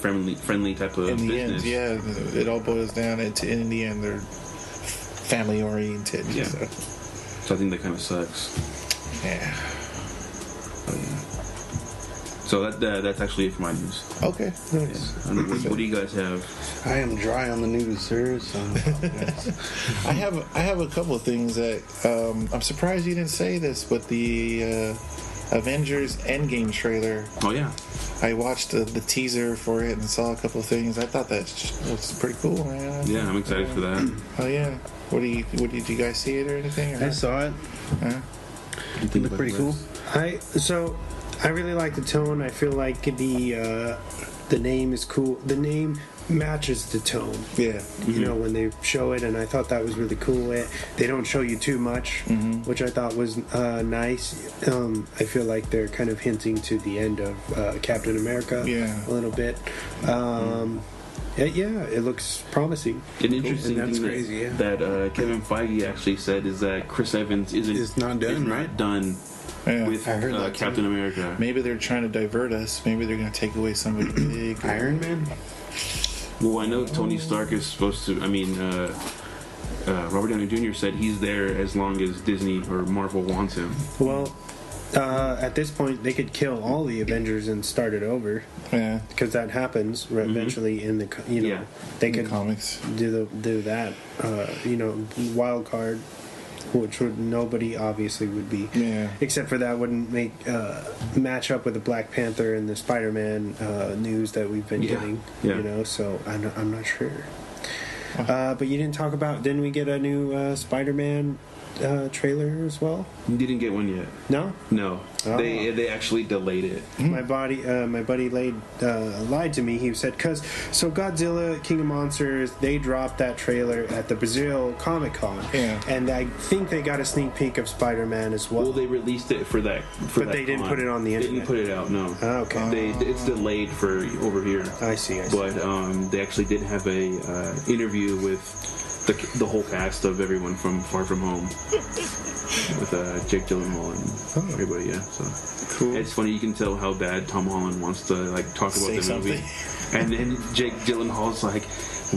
friendly type of in the business. end, yeah, it all boils down to, in the end, they're family oriented. Yeah. So I think that kind of sucks. Yeah. So that's actually it for my news. Okay. Nice. Yeah. What do you guys have? I am dry on the news, sir. So I have a couple of things that I'm surprised you didn't say this, but the Avengers Endgame trailer. Oh yeah. I watched the teaser for it and saw a couple of things. I thought that was pretty cool, man. Yeah, I'm excited for that. Oh yeah. What did you guys see it or anything? Or I saw it. It looked pretty cool. I really like the tone. I feel like the name is cool. The name matches the tone. Yeah. You know, when they show it, and I thought that was really cool. They don't show you too much, which I thought was nice. I feel like they're kind of hinting to the end of Captain America a little bit. Yeah, it looks promising. An interesting That's thing crazy, that Kevin Feige actually said is that Chris Evans is not done with I heard that Captain too. America. Maybe they're trying to divert us. Maybe they're going to take away somebody big. Iron Man. Well, I know Tony Stark is supposed to. I mean, Robert Downey Jr. said he's there as long as Disney or Marvel wants him. Well, at this point, they could kill all the Avengers and start it over. Yeah. Because that happens eventually in the they could comics do that. Wild card, which nobody obviously would be. Yeah. Except for that wouldn't match up with the Black Panther and the Spider-Man news that we've been getting. Yeah. So I'm not sure. But you didn't talk about. Didn't we get a new Spider-Man trailer as well? You didn't get one yet. No. Oh. They actually delayed it. My buddy lied to me. He said, so Godzilla, King of Monsters, they dropped that trailer at the Brazil Comic Con. Yeah. And I think they got a sneak peek of Spider-Man as well. Well, they released it for that. But they didn't put it on the internet. They didn't put it out, no. Oh, okay. It's delayed for over here. I see. But they actually did have a interview with the whole cast of everyone from Far From Home. With Jake Gyllenhaal and everybody, yeah. So cool. It's funny, you can tell how bad Tom Holland wants to talk about the movie, and then Jake Gyllenhaal's like,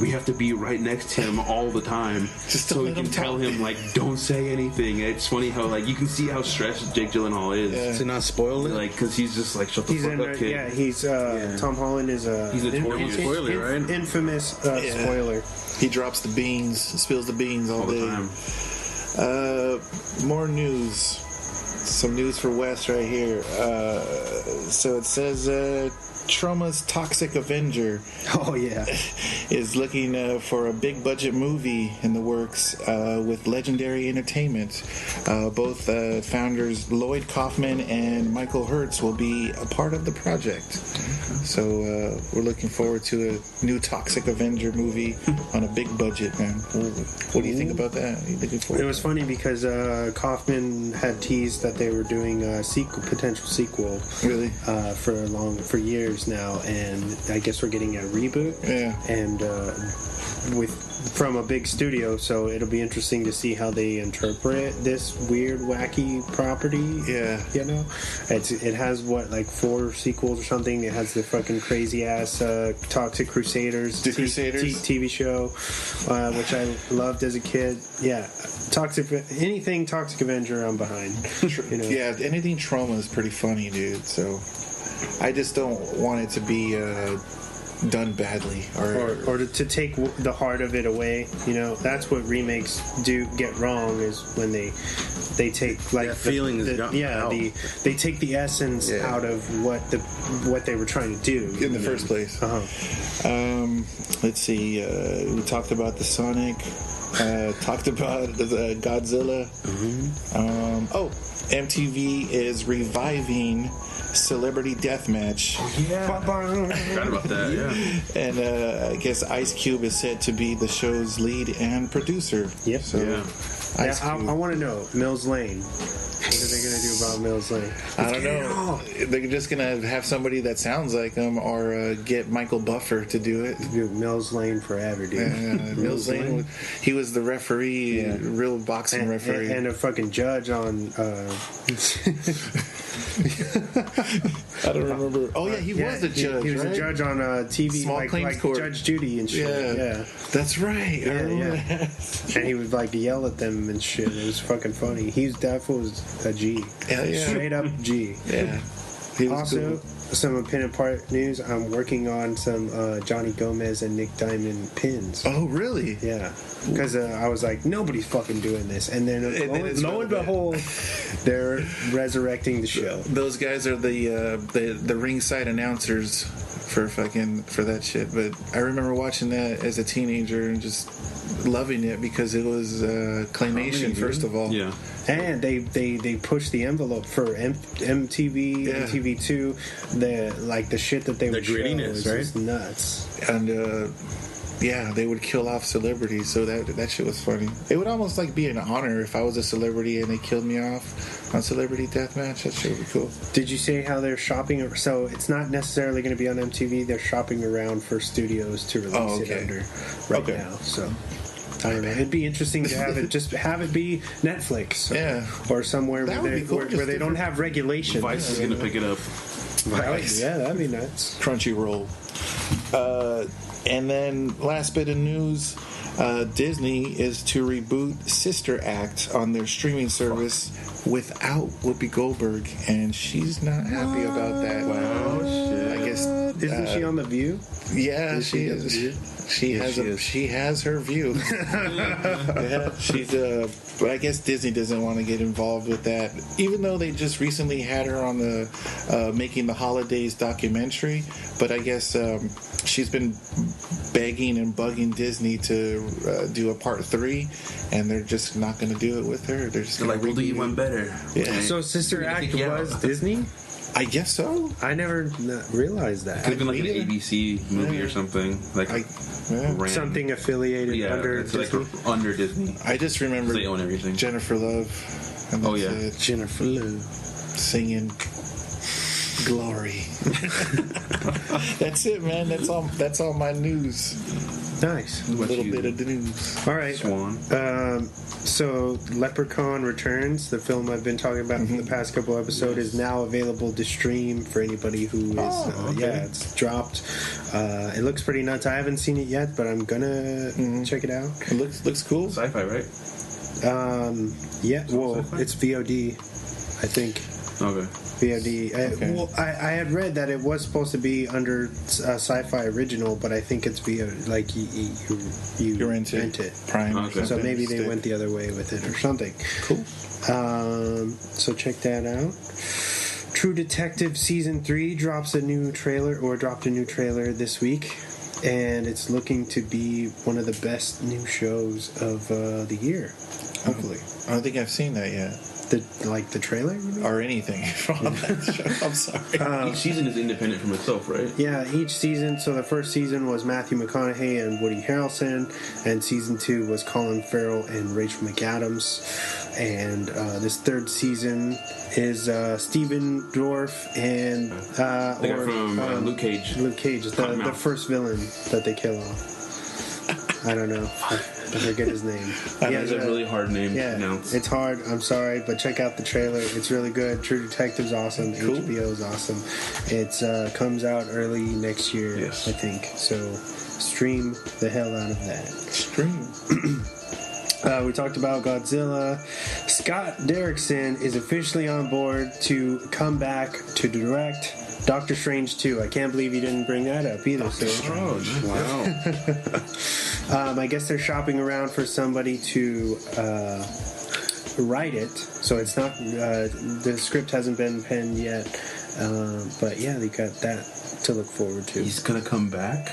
we have to be right next to him all the time, just so we can tell him don't say anything. It's funny how you can see how stressed Jake Gyllenhaal is. Yeah. To not spoil it, because he's just shut the fuck up, kid. Yeah, he's Tom Holland is he's a spoiler, right? Infamous spoiler. He drops the beans, spills the beans all the day. time. More news. Some news for Wes right here. So it says Troma's Toxic Avenger is looking for a big budget movie in the works with Legendary Entertainment. Both founders Lloyd Kaufman and Michael Hertz will be a part of the project. So we're looking forward to a new Toxic Avenger movie on a big budget, man. What do you think about that? Are you looking forward? It was funny because Kaufman had teased that they were doing a potential sequel. Really? For years now, and I guess we're getting a reboot. Yeah. And from a big studio, so it'll be interesting to see how they interpret this weird, wacky property. Yeah. It has 4 sequels or something. It has the fucking crazy ass Toxic Crusaders, TV show, which I loved as a kid. Yeah, anything Toxic Avenger, I'm behind. Yeah, anything Troma is pretty funny, dude. So I just don't want it to be done badly or to take the heart of it away. That's what remakes get wrong, is when they take that feeling is gone out. They take the essence out of what they were trying to do in the first place. Let's see, we talked about the Sonic, talked about the Godzilla. MTV is reviving Celebrity Deathmatch. Forgot about that, yeah. And I guess Ice Cube is said to be the show's lead and producer. Yep. So, I want to know, Mills Lane. What are they going to do about Mills Lane? I don't know. They're just going to have somebody that sounds like him, or get Michael Buffer to do it. Dude, Mills Lane forever, dude. Mills Lane, he was the referee, real boxing referee. And a fucking judge on... I don't remember. Oh yeah, he was the judge. He was a judge on TV, Small Claims Court. Judge Judy and shit. Yeah, that's right. Yeah. And he would like yell at them and shit. It was fucking funny. That was a G. Hell yeah. Straight up G. Yeah. Also, some pin and part news. I'm working on some Johnny Gomez and Nick Diamond pins. Oh, really? Yeah. Because I was like, nobody's fucking doing this. And then lo and behold, they're resurrecting the show. Those guys are the ringside announcers for that shit. But I remember watching that as a teenager and just loving it because it was claymation, first of all. Yeah. And they pushed the envelope for MTV, MTV2. The shit that they would show was just nuts. And they would kill off celebrities, so that shit was funny. It would almost like be an honor if I was a celebrity and they killed me off on Celebrity Deathmatch. That shit would be cool. Did you say how they're shopping? So it's not necessarily going to be on MTV. They're shopping around for studios to release it under now. So I don't know. It'd be interesting to have it be Netflix, or somewhere where they don't have regulation. Vice is going to pick it up. Vice. Yeah, that'd be nuts. Crunchyroll. And then last bit of news, Disney is to reboot Sister Act on their streaming service without Whoopi Goldberg, and she's not happy about that. Wow, shit. I guess isn't she on The View? Yeah, she is. She has her view. She's but I guess Disney doesn't want to get involved with that, even though they just recently had her on the Making the Holidays documentary. But I guess she's been begging and bugging Disney to do a part 3, and they're just not going to do it with her. They're just like, we'll do you one better. Yeah. So Sister Act was Disney? I guess so. I never realized that. Could have been like an ABC movie or something. Something affiliated under Disney. Like under Disney. I just remember they own everything. Jennifer Love. And Jennifer Love singing Glory. That's it, man. That's all my news. Nice. A little bit of the news. All right. Swan. So Leprechaun Returns, the film I've been talking about for the past couple episodes, is now available to stream for anybody who is. It's dropped. It looks pretty nuts. I haven't seen it yet, but I'm gonna check it out. It looks cool. Sci-fi, right? Yeah. Well, it's VOD, I think. Okay. VOD. I had read that it was supposed to be under Sci-Fi Original, but I think it's VOD. Like you rent it. Prime. Okay. So maybe they went the other way with it or something. Cool. So check that out. True Detective Season 3 dropped a new trailer this week, and it's looking to be one of the best new shows of the year. Hopefully. I don't think I've seen that yet. The trailer? Or anything from that show. I'm sorry. Each season is independent from itself, right? Yeah, each season. So the first season was Matthew McConaughey and Woody Harrelson, and season 2 was Colin Farrell and Rachel McAdams. And this third season is Stephen Dorff and from Luke Cage. Luke Cage, the first villain that they kill off. I don't know. I forget his name. He has a really hard name to pronounce. It's hard. I'm sorry, but check out the trailer. It's really good. True Detective's awesome. Cool. HBO's awesome. It comes out early next year, yes. I think. So stream the hell out of that. Stream. We talked about Godzilla. Scott Derrickson is officially on board to come back to direct Doctor Strange 2. I can't believe you didn't bring that up either. Doctor Strange. Wow. I guess they're shopping around for somebody to write it. So it's not the script hasn't been penned yet. But yeah, they got that to look forward to. He's gonna come back,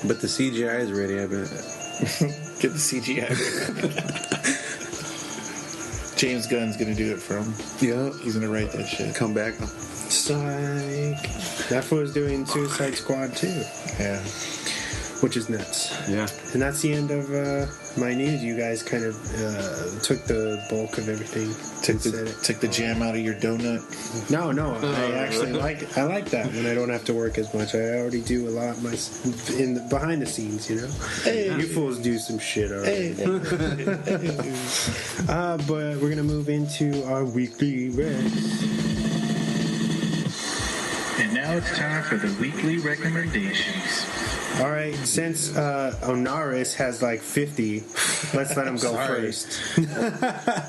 but the CGI is ready. I bet. Get the CGI. James Gunn's gonna do it for him. Yeah, he's gonna write that shit. Come back. Psych. That was doing Suicide Squad too. Yeah. Which is nuts. Yeah. And that's the end of my news. You guys kind of took the bulk of everything. Took the jam out of your donut. No. I actually like that when I don't have to work as much. I already do a lot behind the scenes, you know. Hey. You fools do some shit already. Hey. But we're gonna move into our weekly rest. it's time for the weekly recommendations. All right, since Onaris has like 50, let's let him go first.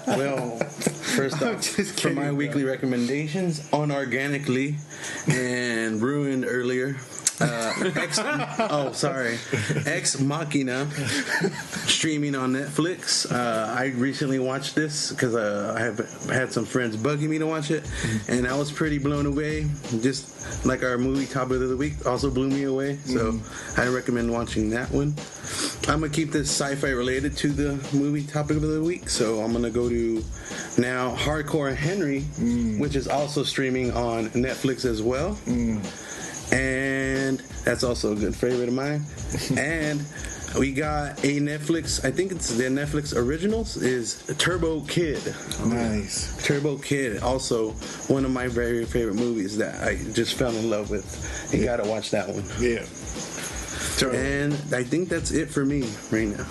Well, first off, for my weekly recommendations, unorganically and ruined earlier. Ex Machina, streaming on Netflix. I recently watched this because I have had some friends bugging me to watch it, and I was pretty blown away. Just like our movie topic of the week also blew me away, so I recommend watching that one. I'm gonna keep this sci-fi related to the movie topic of the week, so I'm gonna go to now Hardcore Henry, which is also streaming on Netflix as well. And that's also a good favorite of mine. And we got a Netflix, I think it's the Netflix originals, is Turbo Kid. Nice. Turbo Kid, also one of my very favorite movies that I just fell in love with. You gotta watch that one. Yeah. And I think that's it for me right now.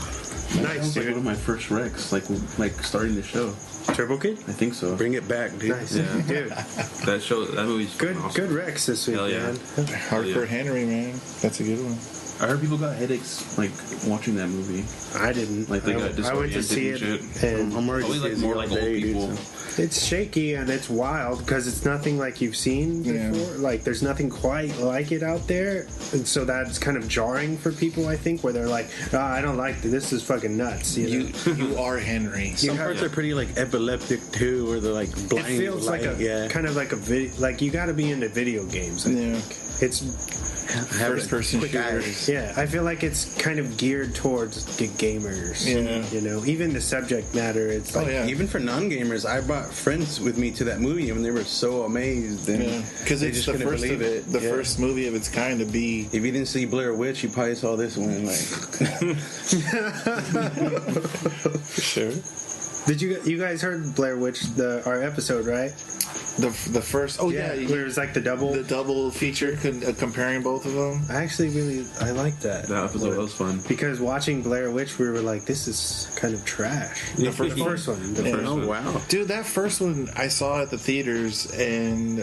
Nice, dude. Like one of my first recs, like starting the show. Turbo Kid? I think so. Bring it back, dude. Nice. Yeah. Dude. That movie's Good awesome. Good Rex this week, Hell yeah. man. Hardcore Henry, man. That's a good one. I heard people got headaches like watching that movie. I didn't. Like they got I went to see it, and I'm already probably like more like old people. it's shaky and it's wild because it's nothing like you've seen before. Like there's nothing quite like it out there, and so that's kind of jarring for people. I think where they're like, I don't like this is fucking nuts. You are Henry. Some parts are pretty like epileptic too, where they're like blind. It feels like kind of like a video. Like you got to be into video games. I think. It's first-person shooters. Yeah, I feel like it's kind of geared towards the gamers. Yeah. You know, even the subject matter. It's like even for non-gamers, I brought friends with me to that movie, and they were so amazed. Because it's the first of it, the first movie of its kind to be. If you didn't see Blair Witch, you probably saw this one. Like, for sure. Did you guys heard Blair Witch our episode, right? The first where it was like the double feature comparing both of them. I actually I like that. That episode was fun because watching Blair Witch, we were like, this is kind of trash. The first one. Oh wow, dude, that first one I saw at the theaters, and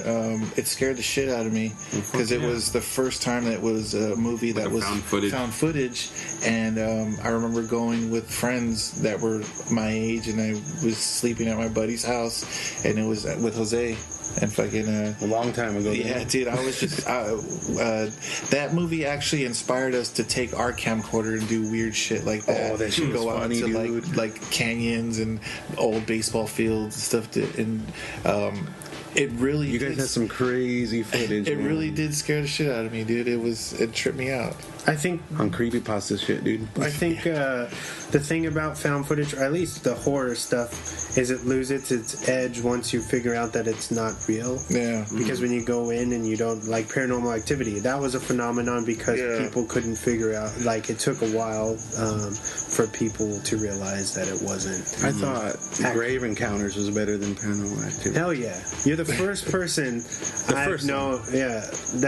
it scared the shit out of me because it was the first time that it was a movie that was found footage, and I remember going with friends that were my age, and I was sleeping at my buddy's house, and it was with Jose. And fucking a long time ago. Yeah, dude, I was just that movie actually inspired us to take our camcorder and do weird shit like that. Oh, that shit was funny, to dude. like canyons and old baseball fields and stuff. It really you guys had some crazy footage. It really did scare the shit out of me, dude. It tripped me out. I think on creepypasta shit, dude. I think the thing about found footage, or at least the horror stuff, is it loses its edge once you figure out that it's not real. Yeah. Because when you go in and you don't like Paranormal Activity, that was a phenomenon because people couldn't figure out. Like it took a while for people to realize that it wasn't. I thought Grave Encounters was better than Paranormal Activity. Hell yeah! You're the first person that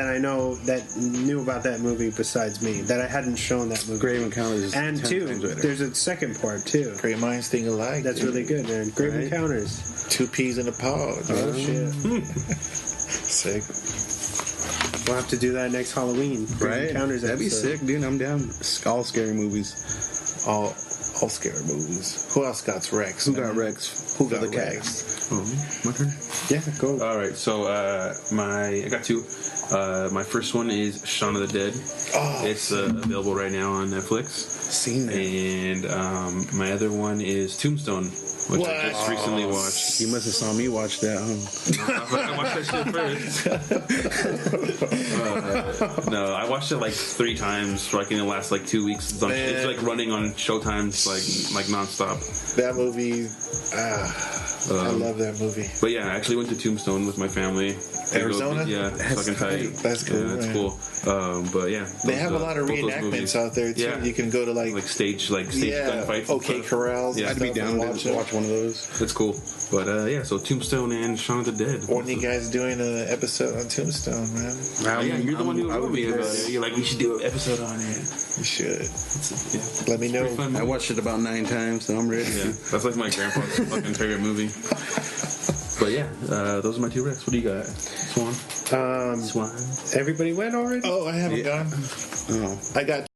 I know that knew about that movie besides me, that I hadn't shown that movie. Grave Encounters, and two, there's a second part too. Great minds think alike. That's really good, man. Grave Encounters. 2 peas in a pod. Oh shit! Sick. We'll have to do that next Halloween. Right? Encounters That'd be sick, dude. I'm down. All scary movies. All scary movies. Who else got Rex? Who got Rex? Who got the Rex? My turn? Yeah, go. All right, so I got 2. My first one is Shaun of the Dead. It's available right now on Netflix. Seen that. And my other one is Tombstone, which I just recently watched. You must have saw me watch that, huh? I watched that shit first. No, I watched it like 3 times, like in the last like 2 weeks. It's like running on Showtime's like nonstop. That movie, I love that movie. But yeah, I actually went to Tombstone with my family. Arizona? That's fucking tight. That's cool. Yeah, that's cool. But yeah, they have a lot of reenactments out there too. Yeah. You can go to like stage gunfights. OK Corrals. Yeah, I'd be down to watch one of those. That's cool. But so Tombstone and Shaun of the Dead. When you guys doing an episode on Tombstone, man? You're the one who told me about it. You're like, we should do an episode on it. You should. Let me know. I watched it about 9 times, so I'm ready. Yeah, that's like my grandpa's fucking favorite movie. But yeah, those are my 2 recs. What do you got, Swan? Everybody went already? Oh, I haven't gone. Oh. I got